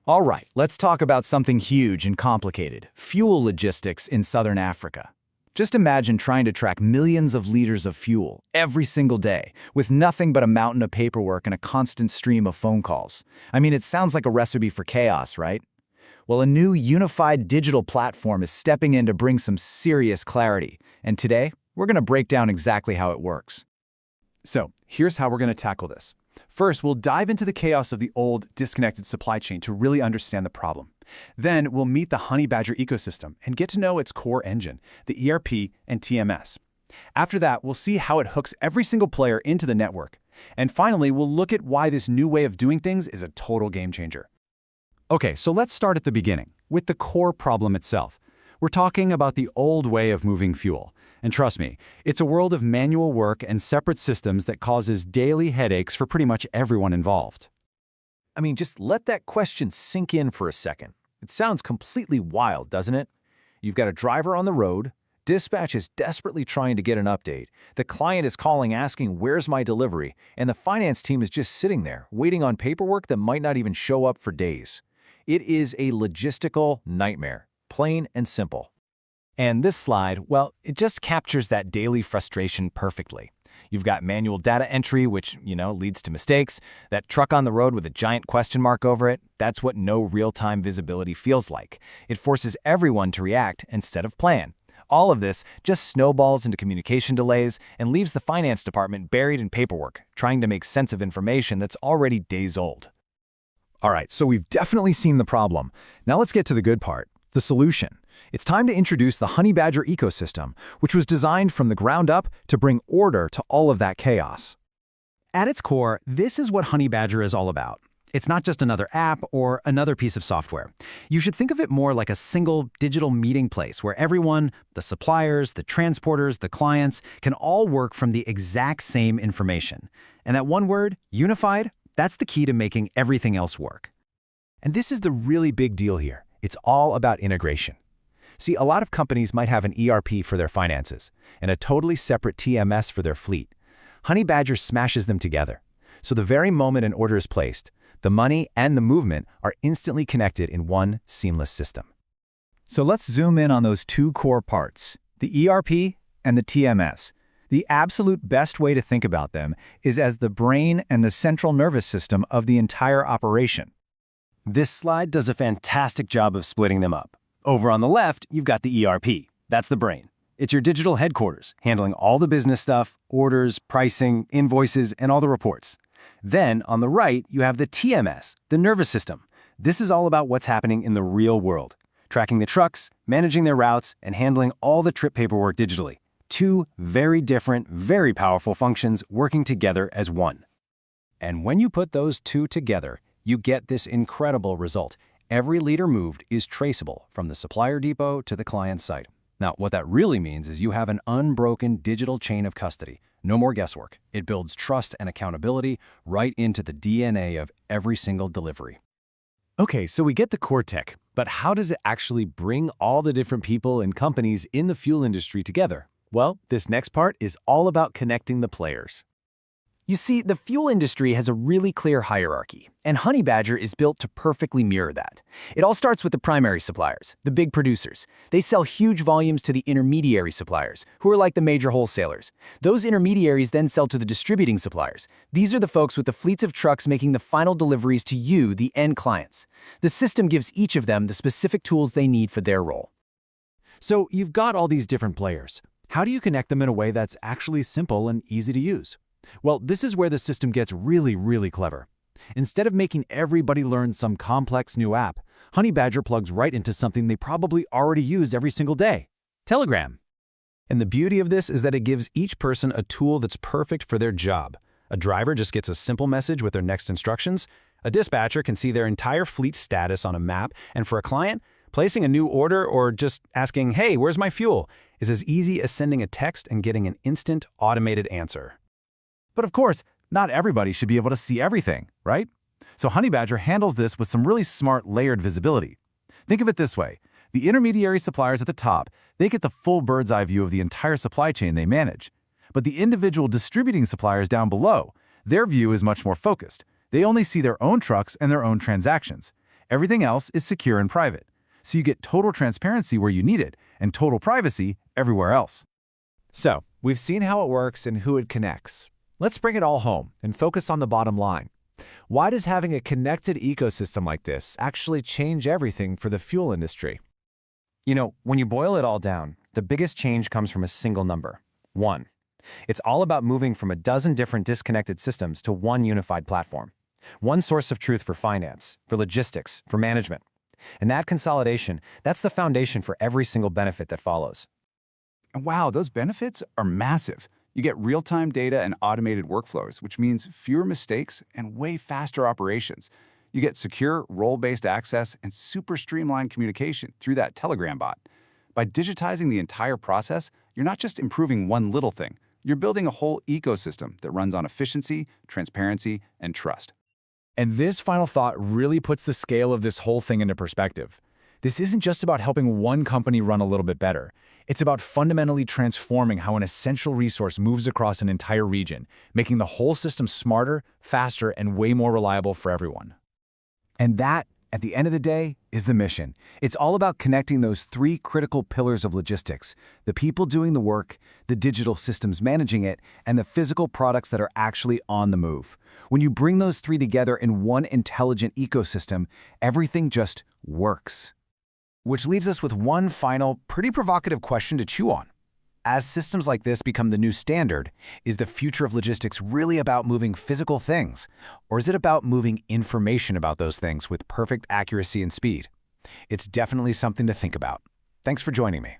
All right, let's talk about something huge and complicated, fuel logistics in southern Africa. Just imagine trying to track millions of liters of fuel every single day with nothing but a mountain of paperwork and a constant stream of phone calls. I mean, it sounds like a recipe for chaos, right? Well, a new unified digital platform is stepping in to bring some serious clarity, and today, we're going to break down exactly how it works. So, here's how we're going to tackle this. First, we'll dive into the chaos of the old, disconnected supply chain to really understand the problem. Then, we'll meet the HoneyBadger ecosystem and get to know its core engine, the ERP and TMS. After that, we'll see how it hooks every single player into the network. And finally, we'll look at why this new way of doing things is a total game changer. Okay, so let's start at the beginning, with the core problem itself. We're talking about the old way of moving fuel. And trust me, it's a world of manual work and separate systems that causes daily headaches for pretty much everyone involved. I mean, just let that question sink in for a second. It sounds completely wild, doesn't it? You've got a driver on the road, dispatch is desperately trying to get an update, the client is calling asking where's my delivery, and the finance team is just sitting there, waiting on paperwork that might not even show up for days. It is a logistical nightmare, plain and simple. And this slide, well, it just captures that daily frustration perfectly. You've got manual data entry, which, leads to mistakes. That truck on the road with a giant question mark over it, that's what no real-time visibility feels like. It forces everyone to react instead of plan. All of this just snowballs into communication delays and leaves the finance department buried in paperwork, trying to make sense of information that's already days old. All right, so we've definitely seen the problem. Now let's get to the good part, the solution. It's time to introduce the HoneyBadger ecosystem, which was designed from the ground up to bring order to all of that chaos. At its core, this is what HoneyBadger is all about. It's not just another app or another piece of software. You should think of it more like a single digital meeting place where everyone, the suppliers, the transporters, the clients, can all work from the exact same information. And that one word, unified, that's the key to making everything else work. And this is the really big deal here. It's all about integration. See, a lot of companies might have an ERP for their finances and a totally separate TMS for their fleet. HoneyBadger smashes them together. So the very moment an order is placed, the money and the movement are instantly connected in one seamless system. So let's zoom in on those two core parts, the ERP and the TMS. The absolute best way to think about them is as the brain and the central nervous system of the entire operation. This slide does a fantastic job of splitting them up. Over on the left, you've got the ERP. That's the brain. It's your digital headquarters, handling all the business stuff, orders, pricing, invoices, and all the reports. Then, on the right, you have the TMS, the nervous system. This is all about what's happening in the real world, tracking the trucks, managing their routes, and handling all the trip paperwork digitally. Two very different, very powerful functions working together as one. And when you put those two together, you get this incredible result. Every liter moved is traceable from the supplier depot to the client site. Now, what that really means is you have an unbroken digital chain of custody. No more guesswork. It builds trust and accountability right into the DNA of every single delivery. Okay, so we get the core tech, but how does it actually bring all the different people and companies in the fuel industry together? Well, this next part is all about connecting the players. You see, the fuel industry has a really clear hierarchy, and HoneyBadger is built to perfectly mirror that. It all starts with the primary suppliers, the big producers. They sell huge volumes to the intermediary suppliers, who are like the major wholesalers. Those intermediaries then sell to the distributing suppliers. These are the folks with the fleets of trucks making the final deliveries to you, the end clients. The system gives each of them the specific tools they need for their role. So you've got all these different players. How do you connect them in a way that's actually simple and easy to use? Well, this is where the system gets really, really clever. Instead of making everybody learn some complex new app, HoneyBadger plugs right into something they probably already use every single day: Telegram. And the beauty of this is that it gives each person a tool that's perfect for their job. A driver just gets a simple message with their next instructions. A dispatcher can see their entire fleet status on a map. And for a client, placing a new order or just asking, "Hey, where's my fuel?" is as easy as sending a text and getting an instant automated answer. But of course, not everybody should be able to see everything, right? So HoneyBadger handles this with some really smart layered visibility. Think of it this way. The intermediary suppliers at the top, they get the full bird's eye view of the entire supply chain they manage. But the individual distributing suppliers down below, their view is much more focused. They only see their own trucks and their own transactions. Everything else is secure and private. So you get total transparency where you need it and total privacy everywhere else. So, we've seen how it works and who it connects. Let's bring it all home and focus on the bottom line. Why does having a connected ecosystem like this actually change everything for the fuel industry? You know, when you boil it all down, the biggest change comes from a single number, 1. It's all about moving from a dozen different disconnected systems to one unified platform. One source of truth for finance, for logistics, for management. And that consolidation, that's the foundation for every single benefit that follows. And wow, those benefits are massive. You get real-time data and automated workflows, which means fewer mistakes and way faster operations. You get secure, role-based access and super streamlined communication through that Telegram bot. By digitizing the entire process, you're not just improving one little thing. You're building a whole ecosystem that runs on efficiency, transparency, and trust. And this final thought really puts the scale of this whole thing into perspective. This isn't just about helping one company run a little bit better. It's about fundamentally transforming how an essential resource moves across an entire region, making the whole system smarter, faster, and way more reliable for everyone. And that, at the end of the day, is the mission. It's all about connecting those 3 critical pillars of logistics: the people doing the work, the digital systems managing it, and the physical products that are actually on the move. When you bring those 3 together in one intelligent ecosystem, everything just works. Which leaves us with one final, pretty provocative question to chew on. As systems like this become the new standard, is the future of logistics really about moving physical things? Or is it about moving information about those things with perfect accuracy and speed? It's definitely something to think about. Thanks for joining me.